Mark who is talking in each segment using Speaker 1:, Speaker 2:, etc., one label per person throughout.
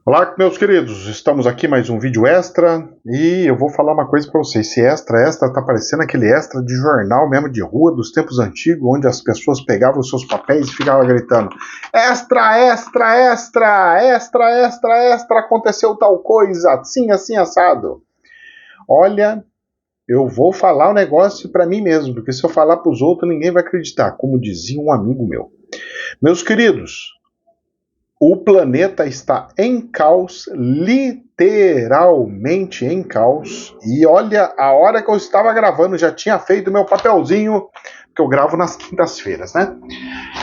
Speaker 1: Olá, meus queridos, estamos aqui mais um vídeo extra e eu vou falar uma coisa para vocês. Esse extra tá parecendo aquele extra de jornal mesmo de rua dos tempos antigos, onde as pessoas pegavam os seus papéis e ficavam gritando: extra, extra, extra, extra, extra, extra, aconteceu tal coisa, assim, assim, assado. Olha, eu vou falar o negócio para mim mesmo, porque se eu falar para os outros ninguém vai acreditar, como dizia um amigo meu. Meus queridos, o planeta está em caos, literalmente em caos. E olha, a hora que eu estava gravando já tinha feito meu papelzinho, que eu gravo nas quintas-feiras, né?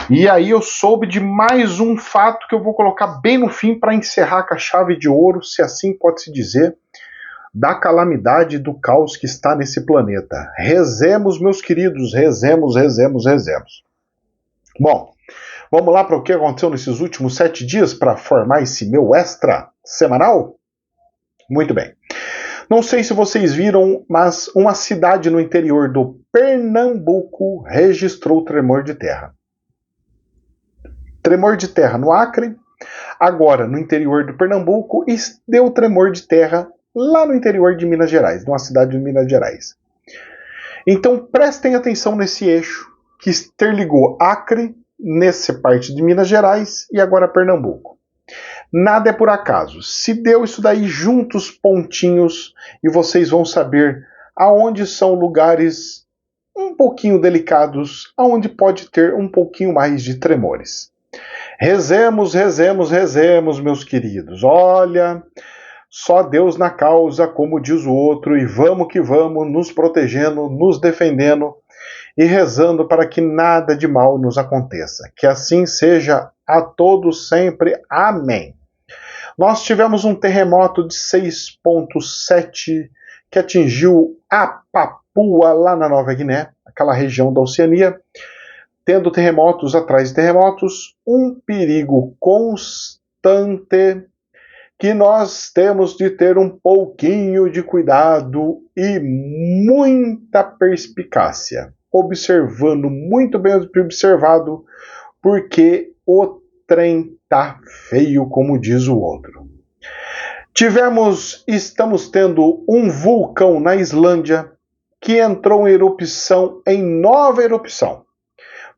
Speaker 1: E aí eu soube de mais um fato que eu vou colocar bem no fim para encerrar com a chave de ouro, se assim pode se dizer, da calamidade do caos que está nesse planeta. Rezemos, meus queridos, rezemos, rezemos, rezemos. Bom, vamos lá para o que aconteceu nesses últimos 7 dias para formar esse meu extra semanal? Muito bem. Não sei se vocês viram, mas uma cidade no interior do Pernambuco registrou tremor de terra. Tremor de terra no Acre, agora no interior do Pernambuco, e deu tremor de terra lá no interior de Minas Gerais, numa cidade de Minas Gerais. Então prestem atenção nesse eixo que interligou Acre, nessa parte de Minas Gerais e agora Pernambuco. Nada é por acaso. Se deu isso daí, junta os pontinhos e vocês vão saber aonde são lugares um pouquinho delicados, aonde pode ter um pouquinho mais de tremores. Rezemos, rezemos, rezemos, meus queridos. Olha, só Deus na causa, como diz o outro, e vamos que vamos, nos protegendo, nos defendendo e rezando para que nada de mal nos aconteça. Que assim seja a todos sempre. Amém. Nós tivemos um terremoto de 6,7 que atingiu a Papua, lá na Nova Guiné, aquela região da Oceania, tendo terremotos atrás de terremotos, um perigo constante que nós temos de ter um pouquinho de cuidado e muita perspicácia, observando muito bem observado, porque o trem tá feio, como diz o outro. Estamos tendo um vulcão na Islândia que entrou em erupção, em nova erupção.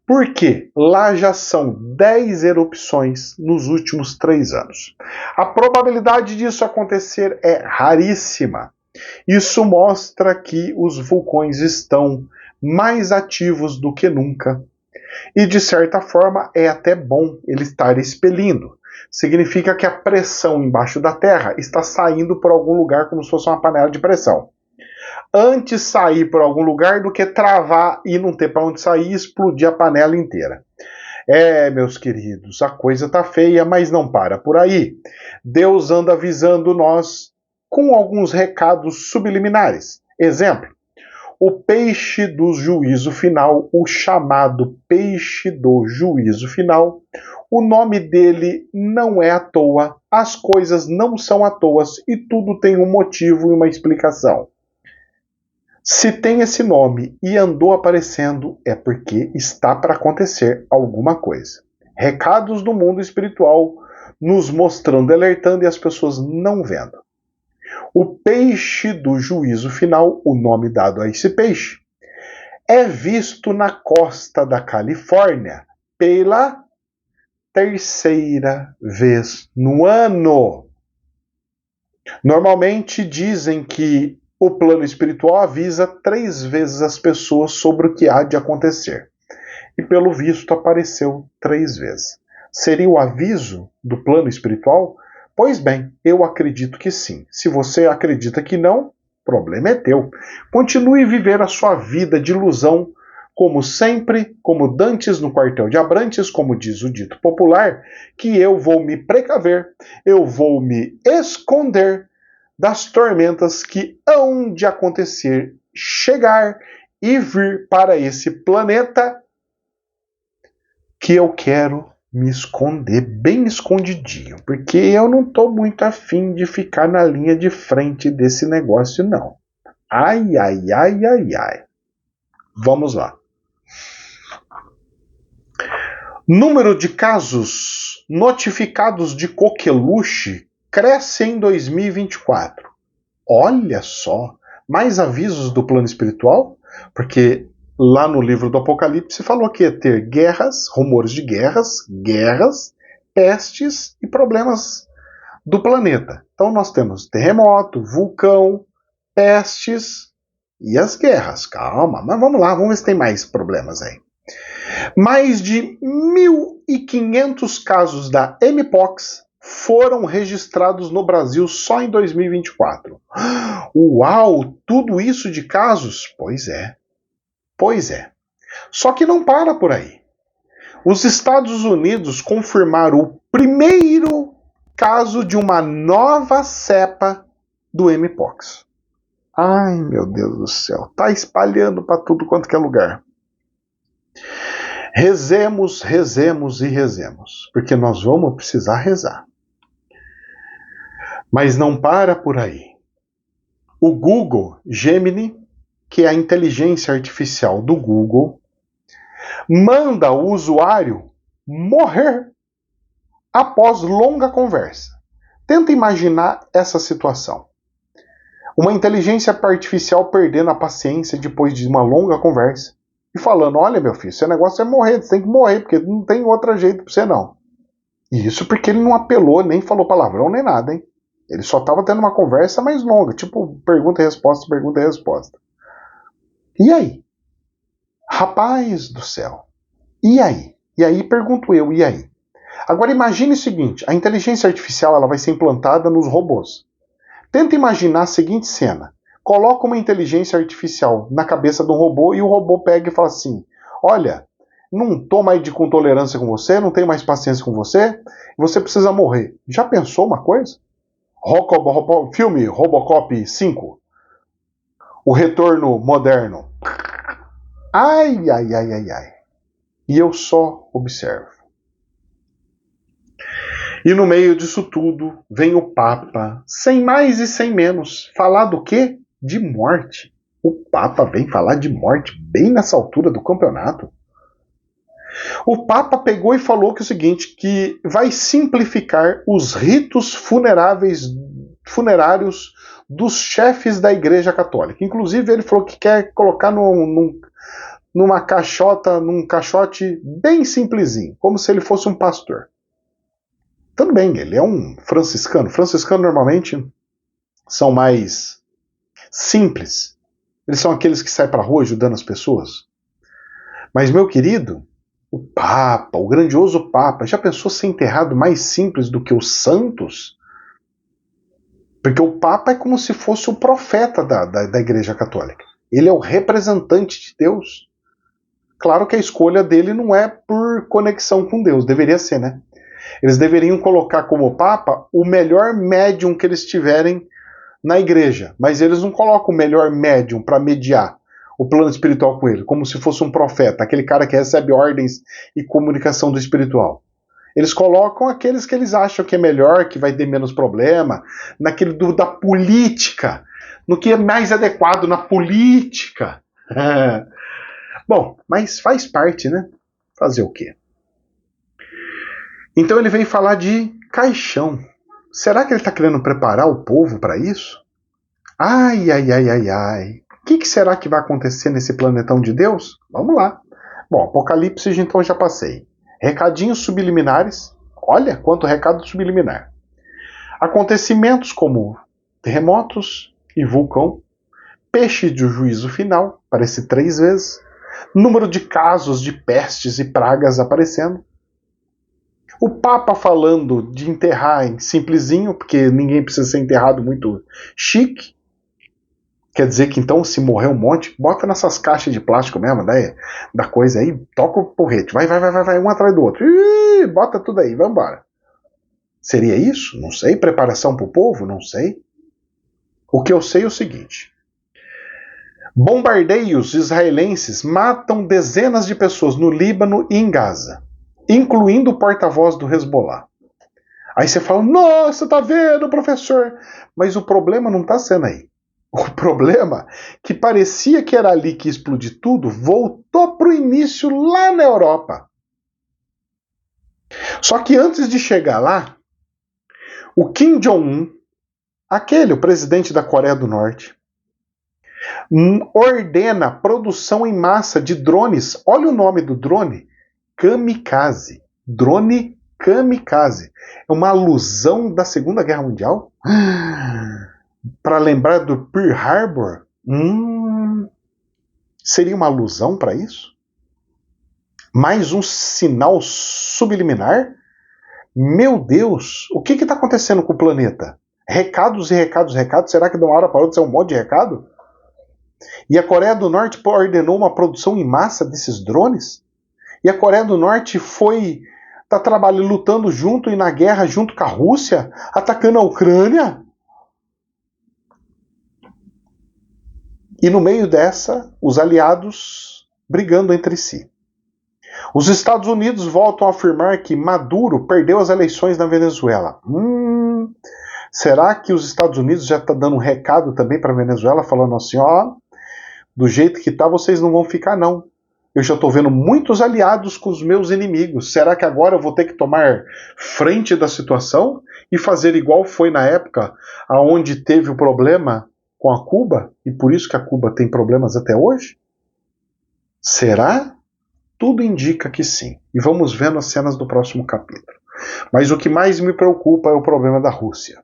Speaker 1: Por quê? Lá já são 10 erupções nos últimos 3 anos. A probabilidade disso acontecer é raríssima. Isso mostra que os vulcões estão mais ativos do que nunca. E, de certa forma, é até bom ele estar expelindo. Significa que a pressão embaixo da Terra está saindo por algum lugar como se fosse uma panela de pressão. Antes sair por algum lugar do que travar e não ter para onde sair e explodir a panela inteira. Meus queridos, a coisa tá feia, mas não para por aí. Deus anda avisando nós com alguns recados subliminares. Exemplo, o peixe do juízo final, o chamado peixe do juízo final, o nome dele não é à toa, as coisas não são à toa e tudo tem um motivo e uma explicação. Se tem esse nome e andou aparecendo, é porque está para acontecer alguma coisa. Recados do mundo espiritual nos mostrando, alertando e as pessoas não vendo. O peixe do juízo final, o nome dado a esse peixe, é visto na costa da Califórnia pela 3ª vez no ano. Normalmente dizem que o plano espiritual avisa 3 vezes as pessoas sobre o que há de acontecer. E pelo visto apareceu 3 vezes. Seria o aviso do plano espiritual? Pois bem, eu acredito que sim. Se você acredita que não, problema é teu. Continue a viver a sua vida de ilusão, como sempre, como dantes no quartel de Abrantes, como diz o dito popular, que eu vou me precaver, eu vou me esconder das tormentas que hão de acontecer, chegar e vir para esse planeta que eu quero me esconder bem escondidinho, porque eu não estou muito afim de ficar na linha de frente desse negócio, não. Ai, ai, ai, ai, ai. Vamos lá. Número de casos notificados de coqueluche cresce em 2024. Olha só, mais avisos do plano espiritual, porque lá no livro do Apocalipse falou que ia ter guerras, rumores de guerras, pestes e problemas do planeta. Então nós temos terremoto, vulcão, pestes e as guerras. Calma, mas vamos lá, vamos ver se tem mais problemas aí. Mais de 1.500 casos da Mpox foram registrados no Brasil só em 2024. Uau, tudo isso de casos? Pois é. Só que não para por aí. Os Estados Unidos confirmaram o primeiro caso de uma nova cepa do Mpox. Ai, meu Deus do céu, tá espalhando para tudo quanto que é lugar. Rezemos, porque nós vamos precisar rezar. Mas não para por aí. O Google Gemini, que é a inteligência artificial do Google, manda o usuário morrer após longa conversa. Tenta imaginar essa situação. Uma inteligência artificial perdendo a paciência depois de uma longa conversa e falando, olha meu filho, seu negócio é morrer, você tem que morrer, porque não tem outro jeito pra você não. E isso porque ele não apelou, nem falou palavrão, nem nada, hein? Ele só estava tendo uma conversa mais longa, tipo pergunta e resposta, pergunta e resposta. E aí? Rapaz do céu. E aí? E aí pergunto eu, e aí? Agora imagine o seguinte, a inteligência artificial ela vai ser implantada nos robôs. Tenta imaginar a seguinte cena. Coloca uma inteligência artificial na cabeça de um robô e o robô pega e fala assim, olha, não tô mais com tolerância com você, não tenho mais paciência com você, você precisa morrer. Já pensou uma coisa? Filme Robocop 5. O retorno moderno. Ai. E eu só observo. E no meio disso tudo, vem o Papa, sem mais e sem menos, falar do quê? De morte. O Papa vem falar de morte bem nessa altura do campeonato. O Papa pegou e falou que é o seguinte, que vai simplificar os ritos funerários dos chefes da Igreja Católica. Inclusive, ele falou que quer colocar num caixote bem simplesinho, como se ele fosse um pastor. Tudo bem, ele é um franciscano. Franciscano normalmente são mais simples. Eles são aqueles que saem para a rua ajudando as pessoas. Mas, meu querido, o Papa, o grandioso Papa, já pensou ser enterrado mais simples do que os santos? Porque o Papa é como se fosse o profeta da Igreja Católica. Ele é o representante de Deus. Claro que a escolha dele não é por conexão com Deus, deveria ser, né? Eles deveriam colocar como Papa o melhor médium que eles tiverem na igreja, mas eles não colocam o melhor médium para mediar o plano espiritual com ele, como se fosse um profeta, aquele cara que recebe ordens e comunicação do espiritual. Eles colocam aqueles que eles acham que é melhor, que vai ter menos problema, naquele da política, no que é mais adequado na política. Bom, mas faz parte, né? Fazer o quê? Então ele veio falar de caixão. Será que ele está querendo preparar o povo para isso? Ai. O que será que vai acontecer nesse planetão de Deus? Vamos lá. Bom, Apocalipse então já passei. Recadinhos subliminares. Olha quanto recado subliminar. Acontecimentos como terremotos e vulcão. Peixe de juízo final, aparece 3 vezes. Número de casos de pestes e pragas aparecendo. O Papa falando de enterrar em simplesinho, porque ninguém precisa ser enterrado muito chique. Quer dizer que então, se morrer um monte, bota nessas caixas de plástico mesmo, da coisa aí, toca o porrete, vai, um atrás do outro. Ih, bota tudo aí, vambora. Seria isso? Não sei. Preparação para o povo? Não sei. O que eu sei é o seguinte. Bombardeios israelenses matam dezenas de pessoas no Líbano e em Gaza, incluindo o porta-voz do Hezbollah. Aí você fala, nossa, tá vendo, professor? Mas o problema não tá sendo aí. O problema, que parecia que era ali que ia explodir tudo, voltou pro início lá na Europa. Só que antes de chegar lá, O Kim Jong-un, o presidente da Coreia do Norte, ordena produção em massa de drones. Olha o nome do drone: kamikaze. Drone kamikaze. É uma alusão da Segunda Guerra Mundial? Para lembrar do Pearl Harbor? Seria uma alusão para isso? Mais um sinal subliminar? Meu Deus, o que está acontecendo com o planeta? Recados e recados, recados. Será que de uma hora para outra é um monte de recado? E a Coreia do Norte ordenou uma produção em massa desses drones? E a Coreia do Norte está trabalhando, lutando junto e na guerra junto com a Rússia, atacando a Ucrânia? E no meio dessa, os aliados brigando entre si. Os Estados Unidos voltam a afirmar que Maduro perdeu as eleições na Venezuela. Será que os Estados Unidos já está dando um recado também para a Venezuela, falando assim, do jeito que está, vocês não vão ficar não. Eu já estou vendo muitos aliados com os meus inimigos. Será que agora eu vou ter que tomar frente da situação e fazer igual foi na época onde teve o problema com a Cuba? E por isso que a Cuba tem problemas até hoje? Será? Tudo indica que sim. E vamos vendo as cenas do próximo capítulo. Mas o que mais me preocupa é o problema da Rússia.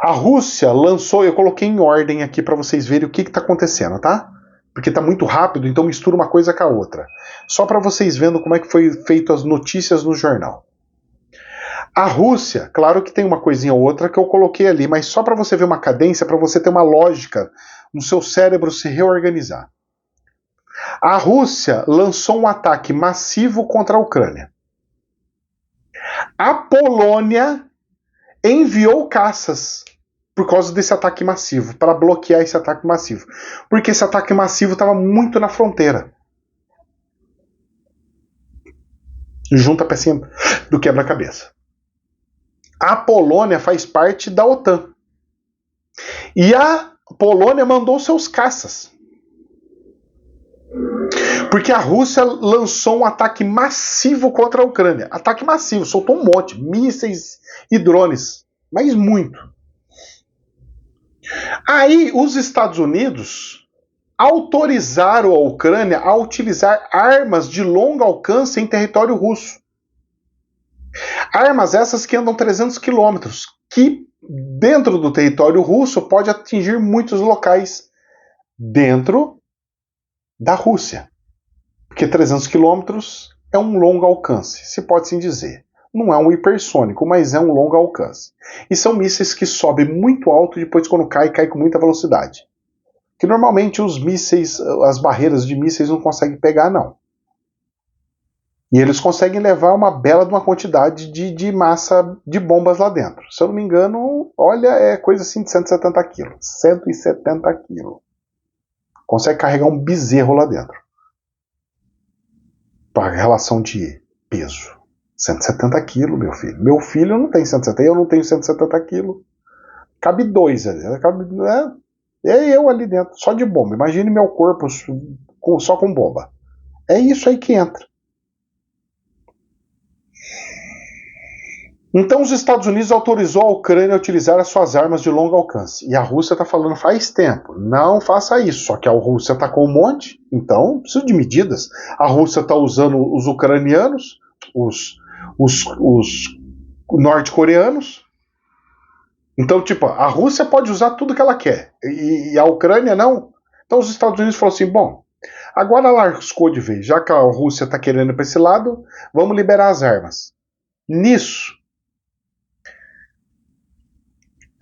Speaker 1: A Rússia lançou, eu coloquei em ordem aqui para vocês verem o que está acontecendo, tá? Porque está muito rápido, então mistura uma coisa com a outra. Só para vocês vendo como é que foi feito as notícias no jornal. A Rússia, claro que tem uma coisinha ou outra que eu coloquei ali, mas só para você ver uma cadência, para você ter uma lógica no seu cérebro se reorganizar. A Rússia lançou um ataque massivo contra a Ucrânia. A Polônia enviou caças por causa desse ataque massivo, para bloquear esse ataque massivo. Porque esse ataque massivo estava muito na fronteira. Junta a pecinha do quebra-cabeça. A Polônia faz parte da OTAN. E a Polônia mandou seus caças. Porque a Rússia lançou um ataque massivo contra a Ucrânia. Ataque massivo, soltou um monte, mísseis e drones. Mas muito. Aí os Estados Unidos autorizaram a Ucrânia a utilizar armas de longo alcance em território russo. Armas essas que andam 300 quilômetros, que dentro do território russo pode atingir muitos locais dentro da Rússia. Porque 300 quilômetros é um longo alcance, se pode assim dizer. Não é um hipersônico, mas é um longo alcance. E são mísseis que sobem muito alto e depois quando cai com muita velocidade. Que normalmente os mísseis, as barreiras de mísseis não conseguem pegar, não. E eles conseguem levar uma bela de uma quantidade de massa de bombas lá dentro. Se eu não me engano, olha, é coisa assim de 170 quilos. 170 quilos. Consegue carregar um bezerro lá dentro. Para relação de peso. 170 quilos, meu filho. Meu filho não tem 170, eu não tenho 170 quilos. Cabe dois ali. É eu ali dentro, só de bomba. Imagine meu corpo só com bomba. É isso aí que entra. Então os Estados Unidos autorizou a Ucrânia a utilizar as suas armas de longo alcance. E a Rússia está falando faz tempo, não faça isso. Só que a Rússia atacou um monte, então precisa de medidas. A Rússia está usando os ucranianos, os norte-coreanos. Então, tipo, a Rússia pode usar tudo que ela quer, e a Ucrânia não. Então os Estados Unidos falaram assim, bom, agora lascou de vez. Já que a Rússia está querendo ir para esse lado, vamos liberar as armas. Nisso,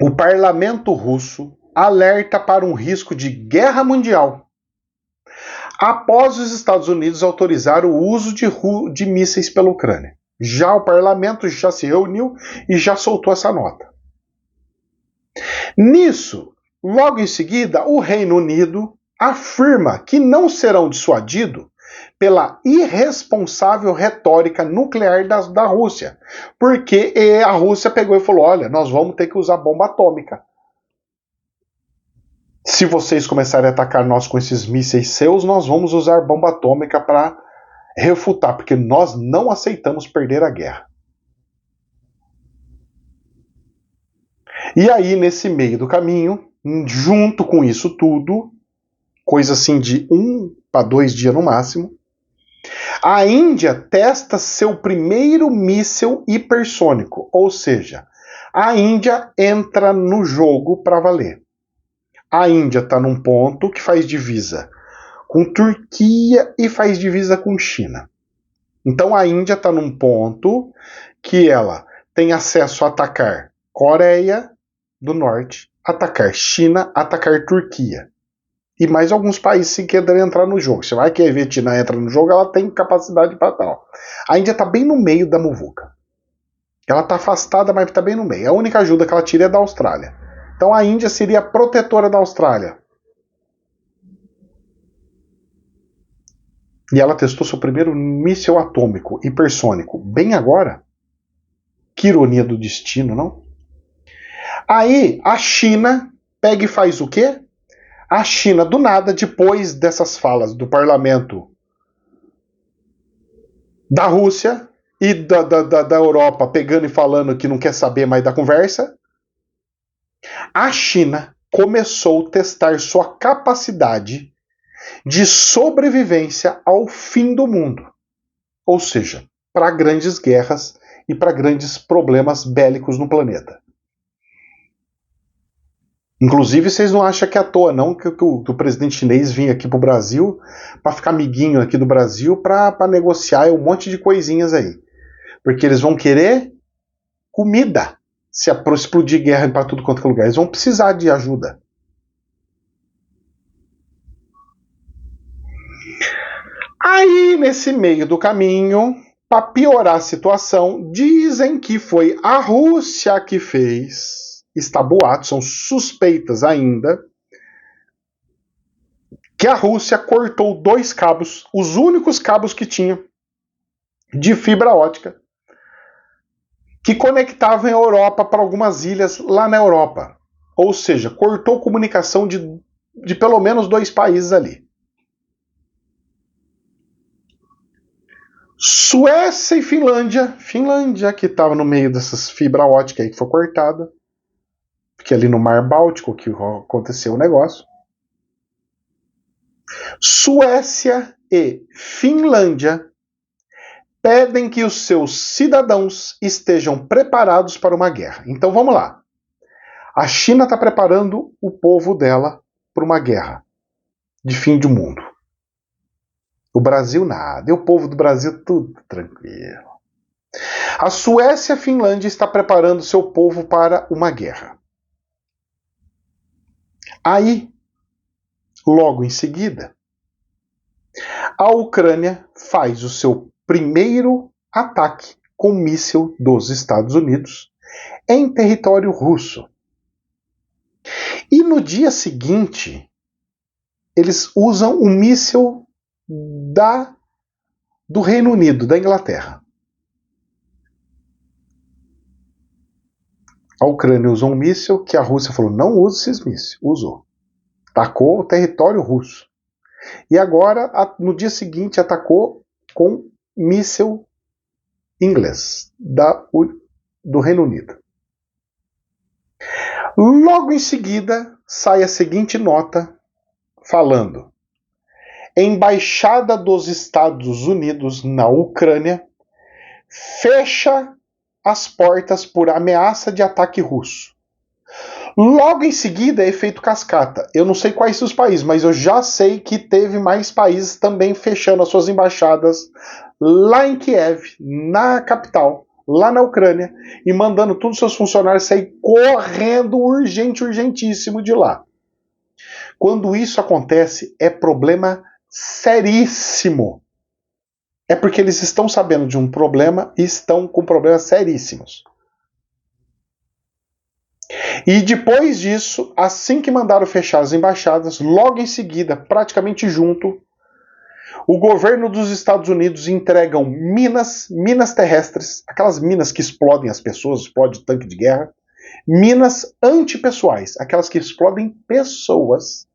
Speaker 1: o parlamento russo alerta para um risco de guerra mundial após os Estados Unidos autorizar o uso de mísseis pela Ucrânia. Já o parlamento já se reuniu e já soltou essa nota. Nisso, logo em seguida, o Reino Unido afirma que não serão dissuadidos pela irresponsável retórica nuclear da Rússia, porque a Rússia pegou e falou, olha, nós vamos ter que usar bomba atômica. Se vocês começarem a atacar nós com esses mísseis seus, nós vamos usar bomba atômica para refutar, porque nós não aceitamos perder a guerra. E aí, nesse meio do caminho, junto com isso tudo, coisa assim de 1 para 2 dias no máximo, a Índia testa seu primeiro míssil hipersônico, ou seja, a Índia entra no jogo para valer. A Índia está num ponto que faz divisa com Turquia e faz divisa com China. Então a Índia está num ponto que ela tem acesso a atacar Coreia do Norte, atacar China, atacar Turquia. E mais alguns países se querem entrar no jogo. Se vai que a Vietnã entra no jogo, ela tem capacidade para tal. A Índia está bem no meio da muvuca. Ela está afastada, mas está bem no meio. A única ajuda que ela tira é da Austrália. Então a Índia seria a protetora da Austrália. E ela testou seu primeiro míssil atômico hipersônico bem agora. Que ironia do destino, não? Aí a China pega e faz o quê? A China, do nada, depois dessas falas do parlamento da Rússia e da Europa pegando e falando que não quer saber mais da conversa, a China começou a testar sua capacidade de sobrevivência ao fim do mundo. Ou seja, para grandes guerras e para grandes problemas bélicos no planeta. Inclusive, vocês não acham que é à toa, não, que o presidente chinês vinha aqui pro Brasil para ficar amiguinho aqui do Brasil para negociar um monte de coisinhas aí. Porque eles vão querer comida se explodir guerra para tudo quanto é lugar. Eles vão precisar de ajuda. Aí, nesse meio do caminho, para piorar a situação, dizem que foi a Rússia que fez. Está boato, são suspeitas ainda, que a Rússia cortou 2 cabos, os únicos cabos que tinha, de fibra ótica, que conectavam a Europa para algumas ilhas lá na Europa. Ou seja, cortou comunicação de pelo menos 2 países ali. Suécia e Finlândia que estava no meio dessas fibra ótica aí que foi cortada, porque ali no Mar Báltico que aconteceu o negócio. Suécia e Finlândia pedem que os seus cidadãos estejam preparados para uma guerra. Então vamos lá. A China está preparando o povo dela para uma guerra de fim de mundo. O Brasil nada. E o povo do Brasil tudo tranquilo. A Suécia e a Finlândia está preparando seu povo para uma guerra. Aí, logo em seguida, a Ucrânia faz o seu primeiro ataque com míssil dos Estados Unidos em território russo. E no dia seguinte, eles usam um míssil do Reino Unido, da Inglaterra. A Ucrânia usou um míssil que a Rússia falou, não use esses mísseis. Usou. Atacou o território russo. E agora, no dia seguinte, atacou com míssil inglês do Reino Unido. Logo em seguida, sai a seguinte nota falando: Embaixada dos Estados Unidos na Ucrânia fecha as portas por ameaça de ataque russo. Logo em seguida, é efeito cascata. Eu não sei quais são os países, mas eu já sei que teve mais países também fechando as suas embaixadas lá em Kiev, na capital, lá na Ucrânia, e mandando todos os seus funcionários sair correndo urgentíssimo de lá. Quando isso acontece, é problema seríssimo. É porque eles estão sabendo de um problema e estão com problemas seríssimos. E depois disso, assim que mandaram fechar as embaixadas, logo em seguida, praticamente junto, o governo dos Estados Unidos entregam minas terrestres, aquelas minas que explodem as pessoas, explode tanque de guerra, minas antipessoais, aquelas que explodem pessoas,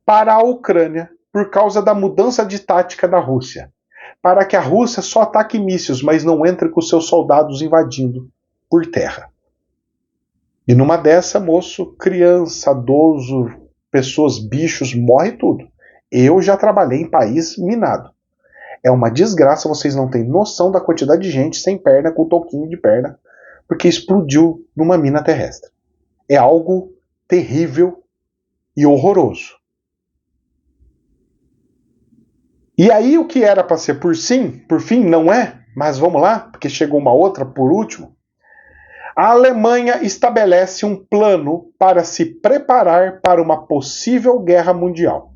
Speaker 1: para a Ucrânia por causa da mudança de tática da Rússia, para que a Rússia só ataque mísseis, mas não entre com seus soldados invadindo por terra. E numa dessa, moço, criança, idoso, pessoas, bichos, morre tudo. Eu já trabalhei em país minado. É uma desgraça, vocês não têm noção da quantidade de gente sem perna, com toquinho de perna, porque explodiu numa mina terrestre. É algo terrível e horroroso. E aí o que era para ser por fim, não é, mas vamos lá, porque chegou uma outra por último. A Alemanha estabelece um plano para se preparar para uma possível guerra mundial.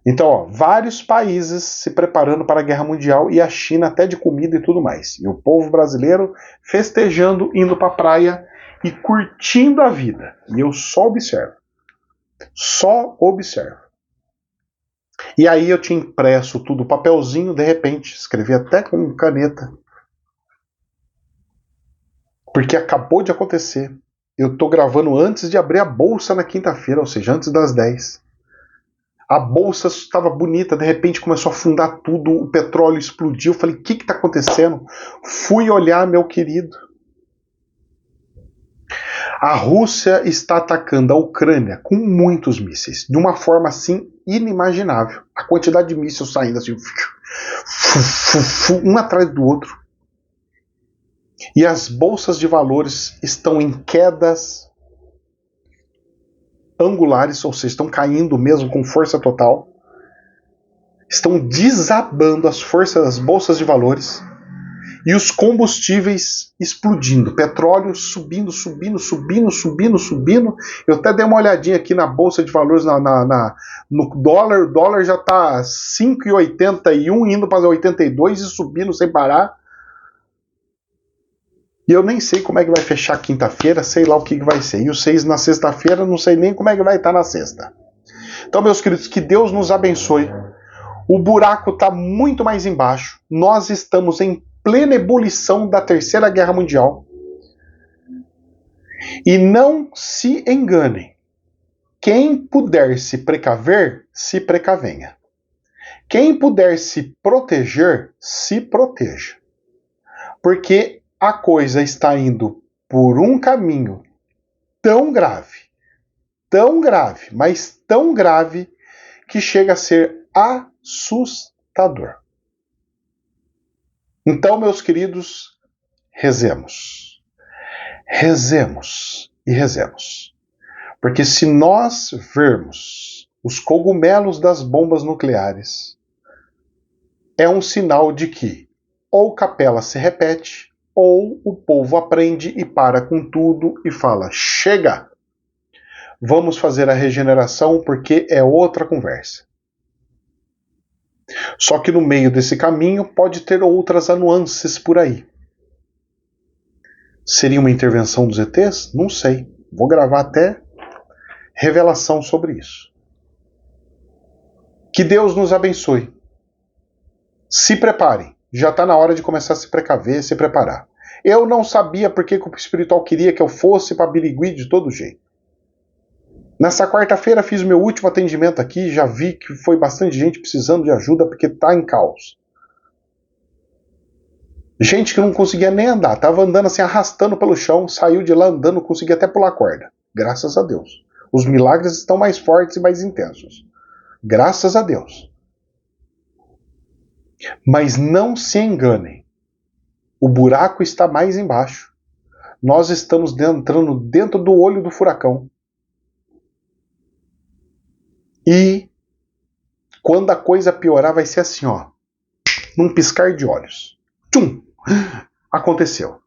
Speaker 1: Então, ó, vários países se preparando para a guerra mundial e a China até de comida e tudo mais. E o povo brasileiro festejando, indo para a praia e curtindo a vida. E eu só observo. Só observo. E aí eu tinha impresso tudo, papelzinho, de repente, escrevi até com caneta. Porque acabou de acontecer. Eu tô gravando antes de abrir a bolsa na quinta-feira, ou seja, antes das 10. A bolsa estava bonita, de repente começou a afundar tudo, o petróleo explodiu. Eu falei, o que está acontecendo? Fui olhar, meu querido. A Rússia está atacando a Ucrânia com muitos mísseis, de uma forma assim inimaginável. A quantidade de mísseis saindo assim, um atrás do outro. E as bolsas de valores estão em quedas angulares, ou seja, estão caindo mesmo com força total. Estão desabando as forças das bolsas de valores. E os combustíveis explodindo, petróleo subindo. Eu até dei uma olhadinha aqui na bolsa de valores, no dólar. O dólar já está 5,81, indo para 82 e subindo sem parar. E eu nem sei como é que vai fechar quinta-feira, sei lá o que vai ser. E o 6 na sexta-feira, não sei nem como é que vai estar na sexta. Então, meus queridos, que Deus nos abençoe. O buraco está muito mais embaixo. Nós estamos em plena ebulição da Terceira Guerra Mundial. E não se enganem. Quem puder se precaver, se precavenha. Quem puder se proteger, se proteja. Porque a coisa está indo por um caminho tão grave, mas tão grave, que chega a ser assustador. Então, meus queridos, rezemos. Rezemos e rezemos. Porque se nós vermos os cogumelos das bombas nucleares, é um sinal de que ou Capela se repete, ou o povo aprende e para com tudo e fala, chega! Vamos fazer a regeneração porque é outra conversa. Só que no meio desse caminho pode ter outras nuances por aí. Seria uma intervenção dos ETs? Não sei. Vou gravar até revelação sobre isso. Que Deus nos abençoe. Se preparem. Já está na hora de começar a se precaver, se preparar. Eu não sabia porque que o espiritual queria que eu fosse para Birigui de todo jeito. Nessa quarta-feira fiz o meu último atendimento aqui, já vi que foi bastante gente precisando de ajuda porque está em caos. Gente que não conseguia nem andar, estava andando assim, arrastando pelo chão, saiu de lá andando, conseguia até pular corda. Graças a Deus. Os milagres estão mais fortes e mais intensos. Graças a Deus. Mas não se enganem. O buraco está mais embaixo. Nós estamos entrando dentro do olho do furacão. E quando a coisa piorar vai ser assim, ó, num piscar de olhos. Tchum! Aconteceu.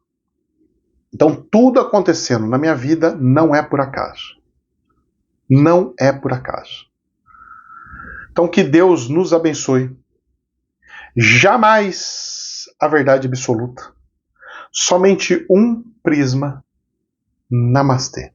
Speaker 1: Então tudo acontecendo na minha vida não é por acaso. Não é por acaso. Então que Deus nos abençoe. Jamais a verdade absoluta. Somente um prisma. Namastê.